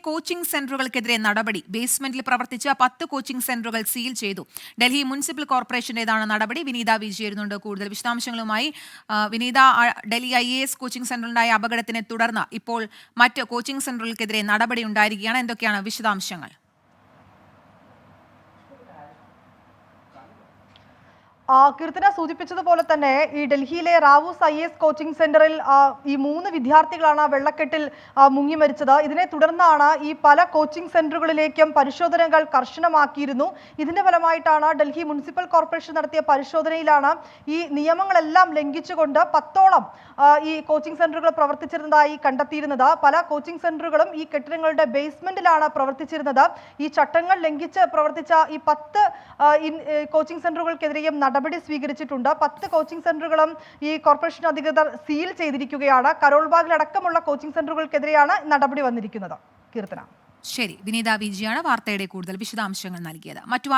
Coaching സെന്ററുകൾക്കെതിരെ നടപടി. ബേസ്മെന്റിൽ പ്രവർത്തിച്ച 10 coaching സെന്ററുകൾ സീൽ ചെയ്തു. ഡൽഹി മുനിസിപ്പൽ കോർപ്പറേഷന്റേതാണ് നടപടി. വിനീത വി ചേരുന്നുണ്ട് കൂടുതൽ വിശദാംശങ്ങളുമായി. വിനീത, ഡൽഹി IAS കോച്ചിംഗ് സെന്ററിലുണ്ടായ അപകടത്തിനെ തുടർന്ന് ഇപ്പോൾ മറ്റ് കോച്ചിംഗ് സെന്ററുകൾക്കെതിരെ നടപടി ഉണ്ടായിരിക്കുകയാണ്. എന്തൊക്കെയാണ് വിശദാംശങ്ങൾ? കീർത്തന സൂചിപ്പിച്ചതുപോലെ തന്നെ ഈ ഡൽഹിയിലെ റാവൂസ് IAS കോച്ചിംഗ് സെന്ററിൽ ഈ 3 വിദ്യാർത്ഥികളാണ് വെള്ളക്കെട്ടിൽ മുങ്ങി മരിച്ചത്. ഇതിനെ തുടർന്നാണ് ഈ പല കോച്ചിംഗ് സെന്ററുകളിലേക്കും പരിശോധനകൾ കർശനമാക്കിയിരുന്നു. ഇതിന്റെ ഫലമായിട്ടാണ് ഡൽഹി മുനിസിപ്പൽ കോർപ്പറേഷൻ നടത്തിയ പരിശോധനയിലാണ് ഈ നിയമങ്ങളെല്ലാം ലംഘിച്ചുകൊണ്ട് 10ഓളം ഈ കോച്ചിംഗ് സെന്ററുകൾ പ്രവർത്തിച്ചിരുന്നതായി കണ്ടെത്തിയിരുന്നത്. പല കോച്ചിംഗ് സെന്ററുകളും ഈ കെട്ടിടങ്ങളുടെ ബേസ്മെന്റിലാണ് പ്രവർത്തിച്ചിരുന്നത്. ഈ ചട്ടങ്ങൾ ലംഘിച്ച് പ്രവർത്തിച്ച ഈ 10 കോച്ചിംഗ് സെന്ററുകൾക്കെതിരെയും നടപടി സ്വീകരിച്ചിട്ടുണ്ട്. 10 കോച്ചിംഗ് സെന്ററുകളും ഈ കോർപ്പറേഷൻ അധികൃതർ സീൽ ചെയ്തിരിക്കുകയാണ്. കരോൾബാഗിലടക്കമുള്ള കോച്ചിംഗ് സെന്ററുകൾക്കെതിരെയാണ് നടപടി വന്നിരിക്കുന്നത്. കീർത്തന. ശരി, വിനീത വിജിയാണ് വാർത്തയുടെ കൂടുതൽ വിശദാംശങ്ങൾ നൽകിയത്. മറ്റു